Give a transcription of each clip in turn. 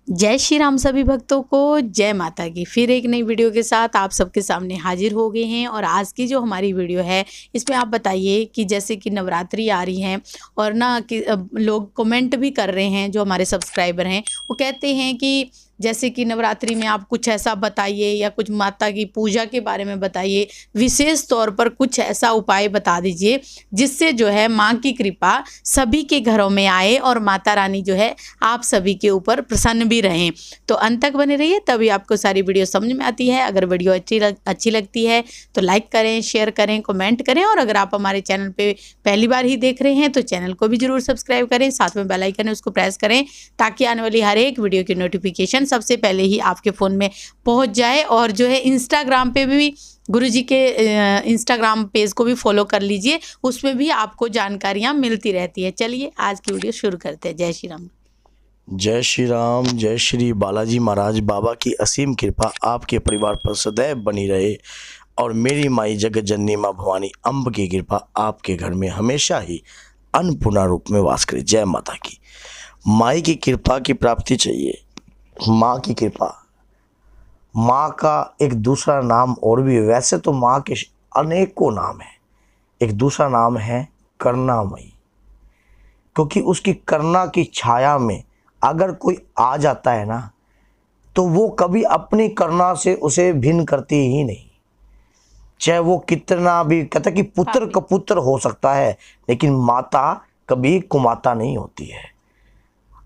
जय श्री राम सभी भक्तों को, जय माता की। फिर एक नई वीडियो के साथ आप सबके सामने हाजिर हो गए हैं। और आज की जो हमारी वीडियो है इसमें आप बताइए कि जैसे कि नवरात्रि आ रही हैं और ना कि लोग कमेंट भी कर रहे हैं, जो हमारे सब्सक्राइबर हैं वो कहते हैं कि जैसे कि नवरात्रि में आप कुछ ऐसा बताइए या कुछ माता की पूजा के बारे में बताइए, विशेष तौर पर कुछ ऐसा उपाय बता दीजिए जिससे जो है माँ की कृपा सभी के घरों में आए और माता रानी जो है आप सभी के ऊपर प्रसन्न भी रहें। तो अंत तक बने रहिए, तभी आपको सारी वीडियो समझ में आती है। अगर वीडियो अच्छी लगती है तो लाइक करें, शेयर करें, कमेंट करें। और अगर आप हमारे चैनल पे पहली बार ही देख रहे हैं तो चैनल को भी जरूर सब्सक्राइब करें, साथ में बेल आइकन है उसको प्रेस करें ताकि आने वाली हर एक वीडियो की नोटिफिकेशन सबसे पहले ही आपके फ़ोन में पहुंच जाए। और जो है इंस्टाग्राम पे भी गुरुजी के इंस्टाग्राम पेज को भी फॉलो कर लीजिए, उसमें भी आपको जानकारियां मिलती रहती है। चलिए आज की वीडियो शुरू करते हैं। जय श्री राम। जय श्री राम। जय श्री बालाजी महाराज बाबा की असीम कृपा आपके परिवार पर सदैव बनी रहे और मेरी माई जगत जननी माँ भवानी अम्ब की कृपा आपके घर में हमेशा ही अन्नपूर्णा रूप में वास करे। जय माता की। माई की कृपा की प्राप्ति चाहिए। माँ की कृपा, माँ का एक दूसरा नाम और भी है। वैसे तो माँ के अनेकों नाम हैं, एक दूसरा नाम है करुणामयी, क्योंकि उसकी करुणा की छाया में अगर कोई आ जाता है ना तो वो कभी अपनी करुणा से उसे भिन्न करती ही नहीं। चाहे वो कितना भी कहता कि पुत्र कपुत्र हो सकता है, लेकिन माता कभी कुमाता नहीं होती है।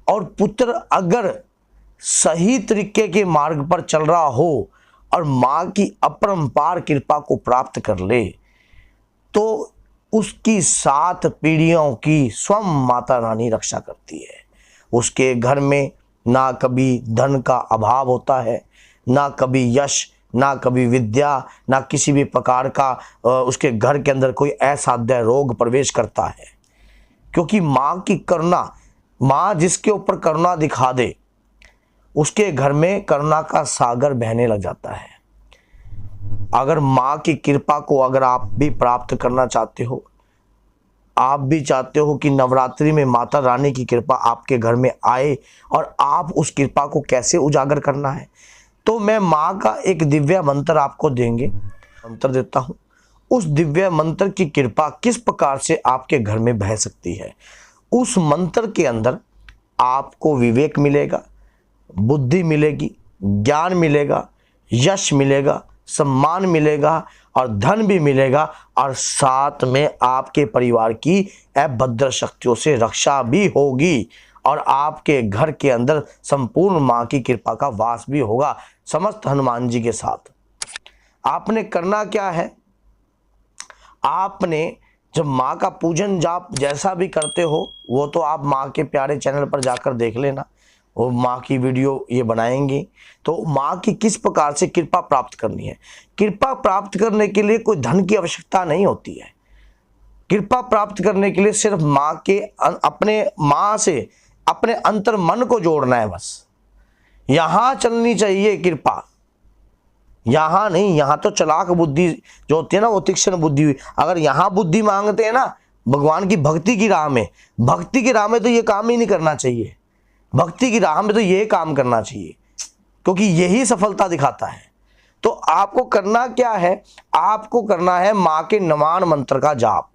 और पुत्र अगर सही तरीके के मार्ग पर चल रहा हो और माँ की अपरंपार कृपा को प्राप्त कर ले तो उसकी 7 पीढ़ियों की स्वयं माता रानी रक्षा करती है। उसके घर में ना कभी धन का अभाव होता है, ना कभी यश, ना कभी विद्या, ना किसी भी प्रकार का उसके घर के अंदर कोई असाध्य रोग प्रवेश करता है। क्योंकि माँ की करुणा, माँ जिसके ऊपर करुणा दिखा दे उसके घर में करुणा का सागर बहने लग जाता है। अगर माँ की कृपा को अगर आप भी प्राप्त करना चाहते हो, आप भी चाहते हो कि नवरात्रि में माता रानी की कृपा आपके घर में आए और आप उस कृपा को कैसे उजागर करना है, तो मैं माँ का एक दिव्य मंत्र आपको मंत्र देता हूँ। उस दिव्य मंत्र की कृपा किस प्रकार से आपके घर में बह सकती है। उस मंत्र के अंदर आपको विवेक मिलेगा, बुद्धि मिलेगी, ज्ञान मिलेगा, यश मिलेगा, सम्मान मिलेगा और धन भी मिलेगा, और साथ में आपके परिवार की अभद्र शक्तियों से रक्षा भी होगी और आपके घर के अंदर संपूर्ण माँ की कृपा का वास भी होगा, समस्त हनुमान जी के साथ। आपने करना क्या है, आपने जब माँ का पूजन जाप जैसा भी करते हो वो तो आप माँ के प्यारे चैनल पर जाकर देख लेना, वो माँ की वीडियो ये बनाएंगे। तो माँ की किस प्रकार से कृपा प्राप्त करनी है। कृपा प्राप्त करने के लिए कोई धन की आवश्यकता नहीं होती है। कृपा प्राप्त करने के लिए सिर्फ माँ के अपने माँ से अपने अंतर मन को जोड़ना है बस। यहाँ चलनी चाहिए कृपा, यहाँ नहीं। यहाँ तो चलाक बुद्धि जो होती है ना, वो तीक्ष्ण बुद्धि। अगर यहाँ बुद्धि मांगते हैं ना भगवान की भक्ति की राह में, भक्ति की राह में तो ये काम ही नहीं करना चाहिए। भक्ति की राह में तो ये काम करना चाहिए, क्योंकि यही सफलता दिखाता है। तो आपको करना क्या है, आपको करना है माँ के नवान मंत्र का जाप।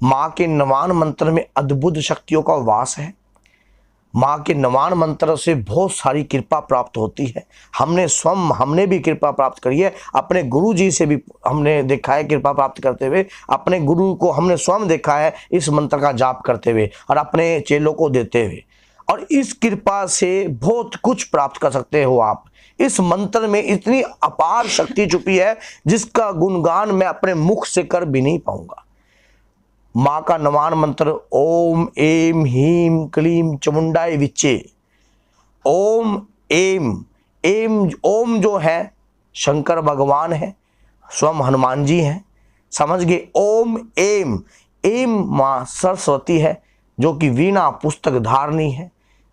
माँ के नवान मंत्र में अद्भुत शक्तियों का वास है। माँ के नवान मंत्र से बहुत सारी कृपा प्राप्त होती है। हमने भी कृपा प्राप्त करी है, अपने गुरु जी से भी हमने देखा है कृपा प्राप्त करते हुए। अपने गुरु को हमने स्वयं देखा है इस मंत्र का जाप करते हुए और अपने चेलों को देते हुए। और इस कृपा से बहुत कुछ प्राप्त कर सकते हो आप। इस मंत्र में इतनी अपार शक्ति छुपी है जिसका गुणगान मैं अपने मुख से कर भी नहीं पाऊंगा। माँ का नवान मंत्र ओम एम हीम क्लीम चमुंडाई विच्चे। ओम एम, एम ओम जो है शंकर भगवान है, स्वयं हनुमान जी हैं, समझ गए। ओम एम, एम माँ सरस्वती है जो कि वीणा पुस्तक धारणी है,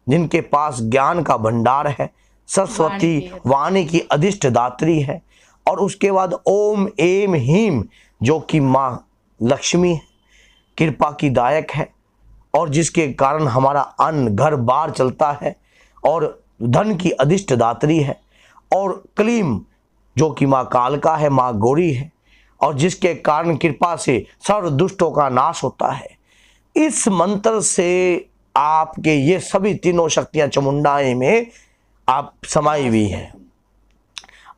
जिनके पास ज्ञान का भंडार है। सरस्वती वाणी की अधिष्ठ दात्री है। और उसके बाद ओम एम हीम जो कि माँ लक्ष्मी है, कृपा की दायक है और जिसके कारण हमारा अन्न घर बार चलता है। और धन की अधिष्ट दात्री है, और क्लीम जो कि माँ कालका है, माँ गौरी है, और जिसके कारण कृपा से सर्व दुष्टों का नाश होता है। इस मंत्र से आपके ये सभी तीनों शक्तियां चामुंडाएं में आप समाई हुई हैं।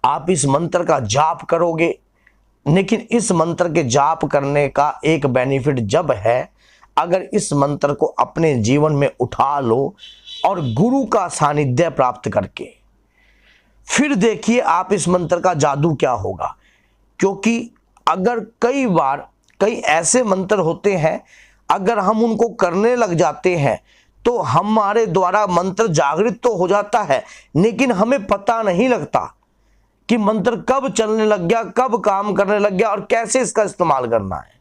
आप इस मंत्र का जाप करोगे, लेकिन इस मंत्र के जाप करने का एक बेनिफिट जब है अगर इस मंत्र को अपने जीवन में उठा लो और गुरु का सानिध्य प्राप्त करके, फिर देखिए आप इस मंत्र का जादू क्या होगा। क्योंकि अगर कई बार कई ऐसे मंत्र होते हैं, अगर हम उनको करने लग जाते हैं तो हमारे द्वारा मंत्र जागृत तो हो जाता है, लेकिन हमें पता नहीं लगता कि मंत्र कब चलने लग गया, कब काम करने लग गया और कैसे इसका इस्तेमाल करना है।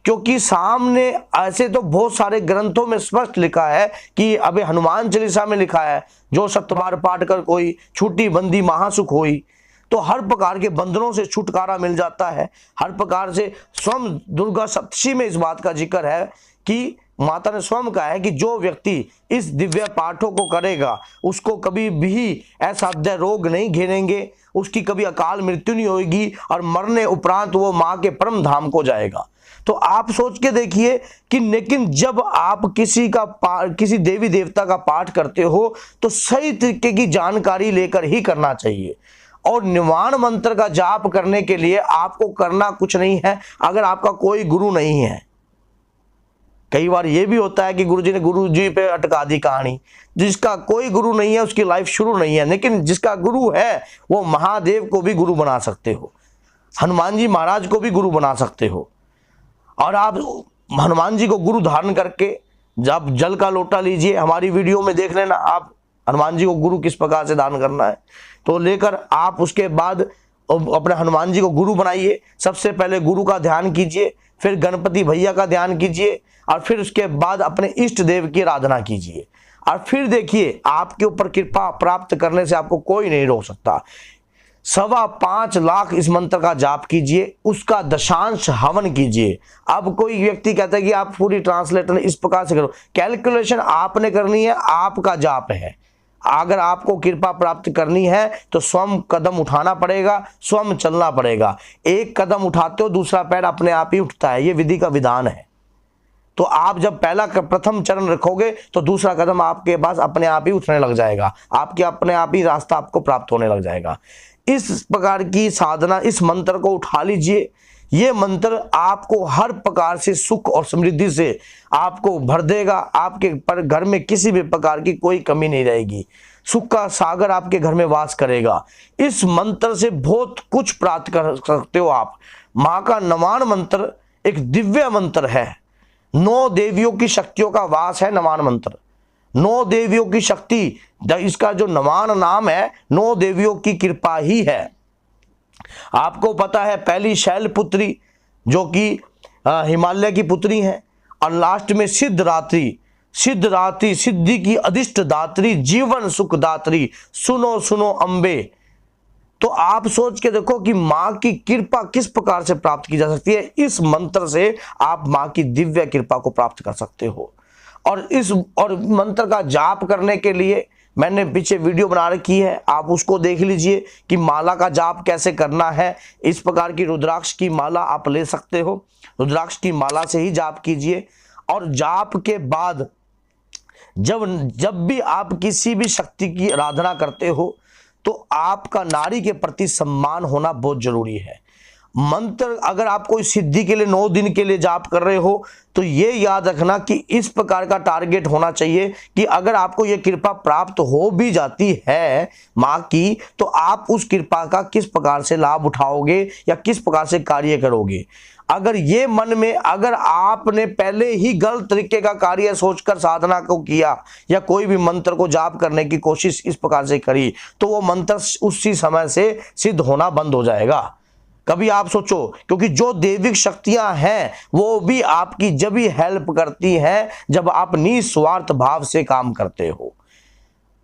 क्योंकि सामने ऐसे तो बहुत सारे ग्रंथों में स्पष्ट लिखा है कि अबे हनुमान चालीसा में लिखा है, जो 7 बार पाठ कर कोई छूटी बंदी महासुख होई। तो हर प्रकार के बंधनों से छुटकारा मिल जाता है। हर प्रकार से स्वयं दुर्गा सप्तशी में इस बात का जिक्र है कि माता ने स्वयं कहा है कि जो व्यक्ति इस दिव्य पाठों को करेगा उसको कभी भी असाध्य रोग नहीं घेरेंगे, उसकी कभी अकाल मृत्यु नहीं होगी और मरने उपरांत वो माँ के परम धाम को जाएगा। तो आप सोच के देखिए कि लेकिन जब आप किसी देवी देवता का पाठ करते हो तो सही तरीके की जानकारी लेकर ही करना चाहिए। और निवाण मंत्र का जाप करने के लिए आपको करना कुछ नहीं है अगर आपका कोई गुरु नहीं है। कई बार यह भी होता है कि गुरु जी पे अटका दी कहानी। जिसका कोई गुरु नहीं है उसकी लाइफ शुरू नहीं है, लेकिन जिसका गुरु है वो महादेव को भी गुरु बना सकते हो, हनुमान जी महाराज को भी गुरु बना सकते हो। और आप हनुमान जी को गुरु धारण करके जब जल का लोटा लीजिए, हमारी वीडियो में देख लेना आप हनुमान जी को गुरु किस प्रकार से धारण करना है, तो लेकर आप उसके बाद अपने हनुमान जी को गुरु बनाइए। सबसे पहले गुरु का ध्यान कीजिए, फिर गणपति भैया का ध्यान कीजिए और फिर उसके बाद अपने इष्ट देव की आराधना कीजिए। और फिर देखिए आपके ऊपर कृपा प्राप्त करने से आपको कोई नहीं रोक सकता। 5.25 लाख इस मंत्र का जाप कीजिए, उसका दशांश हवन कीजिए। अब कोई व्यक्ति कहता है कि आप पूरी ट्रांसलेटर इस प्रकार से करो, कैलकुलेशन आपने करनी है, आपका जाप है। अगर आपको कृपा प्राप्त करनी है तो स्वयं कदम उठाना पड़ेगा, स्वयं चलना पड़ेगा। एक कदम उठाते हो दूसरा पैर अपने आप ही उठता है, ये विधि का विधान है। तो आप जब प्रथम चरण रखोगे तो दूसरा कदम आपके पास अपने आप ही उठने लग जाएगा, आपके अपने आप ही रास्ता आपको प्राप्त होने लग जाएगा। इस प्रकार की साधना, इस मंत्र को उठा लीजिए। ये मंत्र आपको हर प्रकार से सुख और समृद्धि से आपको भर देगा। आपके पर घर में किसी भी प्रकार की कोई कमी नहीं रहेगी, सुख का सागर आपके घर में वास करेगा। इस मंत्र से बहुत कुछ प्राप्त कर सकते हो आप। माँ का नवान मंत्र एक दिव्य मंत्र है, 9 देवियों की शक्तियों का वास है नवान मंत्र। 9 देवियों की शक्ति, इसका जो नवान नाम है 9 देवियों की कृपा ही है। आपको पता है पहली शैलपुत्री जो कि हिमालय की पुत्री है, और लास्ट में सिद्धरात्रि, सिद्धि की अधिष्ट दात्री, जीवन सुख दात्री, सुनो सुनो अम्बे। तो आप सोच के देखो कि माँ की कृपा किस प्रकार से प्राप्त की जा सकती है। इस मंत्र से आप माँ की दिव्य कृपा को प्राप्त कर सकते हो। और मंत्र का जाप करने के लिए मैंने पीछे वीडियो बना रखी है, आप उसको देख लीजिए कि माला का जाप कैसे करना है। इस प्रकार की रुद्राक्ष की माला आप ले सकते हो, रुद्राक्ष की माला से ही जाप कीजिए। और जाप के बाद जब भी आप किसी भी शक्ति की आराधना करते हो तो आपका नारी के प्रति सम्मान होना बहुत जरूरी है। मंत्र अगर आप कोई सिद्धि के लिए 9 दिन के लिए जाप कर रहे हो तो ये याद रखना कि इस प्रकार का टारगेट होना चाहिए कि अगर आपको ये कृपा प्राप्त हो भी जाती है माँ की, तो आप उस कृपा का किस प्रकार से लाभ उठाओगे या किस प्रकार से कार्य करोगे। अगर ये मन में अगर आपने पहले ही गलत तरीके का कार्य सोचकर साधना को किया या कोई भी मंत्र को जाप करने की कोशिश इस प्रकार से करी, तो वो मंत्र उसी समय से सिद्ध होना बंद हो जाएगा। कभी आप सोचो, क्योंकि जो दैविक शक्तियां हैं वो भी आपकी जब भी हेल्प करती हैं जब आप निस्वार्थ भाव से काम करते हो,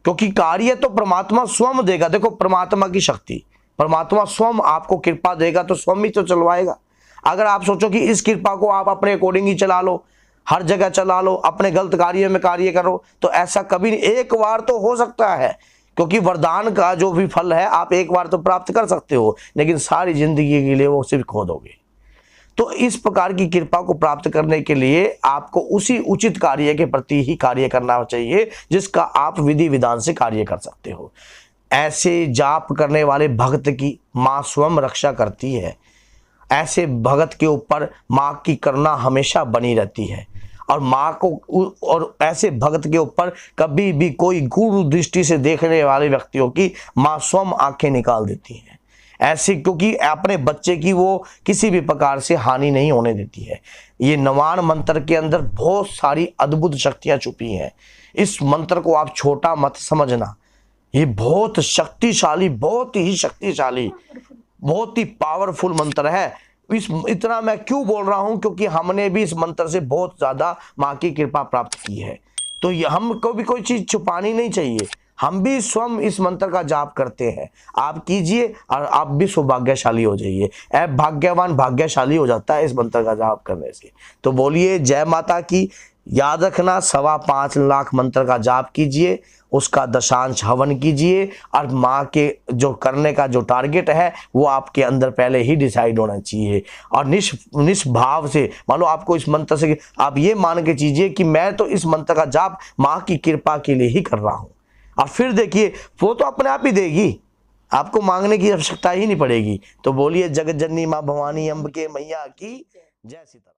क्योंकि कार्य तो परमात्मा स्वयं देगा। देखो परमात्मा की शक्ति, परमात्मा स्वयं आपको कृपा देगा तो स्वयं ही तो चलवाएगा। अगर आप सोचो कि इस कृपा को आप अपने अकॉर्डिंग ही चला लो, हर जगह चला लो, अपने गलत कार्य में कार्य करो, तो ऐसा कभी नहीं। एक बार तो हो सकता है, क्योंकि वरदान का जो भी फल है आप एक बार तो प्राप्त कर सकते हो, लेकिन सारी जिंदगी के लिए वो सिर्फ खो दोगे। तो इस प्रकार की कृपा को प्राप्त करने के लिए आपको उसी उचित कार्य के प्रति ही कार्य करना चाहिए जिसका आप विधि विधान से कार्य कर सकते हो। ऐसे जाप करने वाले भक्त की माँ स्वयं रक्षा करती है। ऐसे भगत के ऊपर माँ की करुणा हमेशा बनी रहती है, और माँ को और ऐसे भगत के ऊपर कभी भी कोई गूढ़ दृष्टि से देखने वाले व्यक्तियों की माँ स्वयं आंखें निकाल देती है। ऐसे क्योंकि अपने बच्चे की वो किसी भी प्रकार से हानि नहीं होने देती है। ये नवान मंत्र के अंदर बहुत सारी अद्भुत शक्तियां छुपी हैं। इस मंत्र को आप छोटा मत समझना, ये बहुत शक्तिशाली, बहुत ही शक्तिशाली, बहुत ही पावरफुल मंत्र है। इतना मैं क्यों बोल रहा हूं, क्योंकि हमने भी इस मंत्र से बहुत ज्यादा माँ की कृपा प्राप्त की है। तो ये हमको भी कोई चीज छुपानी नहीं चाहिए, हम भी स्वयं इस मंत्र का जाप करते हैं। आप कीजिए और आप भी सौभाग्यशाली हो जाइए। ऐ भाग्यवान भाग्यशाली हो जाता है इस मंत्र का जाप करने से। तो बोलिए जय माता की। याद रखना 5.25 लाख मंत्र का जाप कीजिए, उसका दशांश हवन कीजिए, और माँ के जो करने का जो टारगेट है वो आपके अंदर पहले ही डिसाइड होना चाहिए। और निष्भाव से मान लो आपको इस मंत्र से आप ये मान के चीजिए कि मैं तो इस मंत्र का जाप माँ की कृपा के लिए ही कर रहा हूँ, और फिर देखिए वो तो अपने आप ही देगी, आपको मांगने की आवश्यकता ही नहीं पड़ेगी। तो बोलिए जगत जननी माँ भवानी अम्ब के मैया की जय सीता।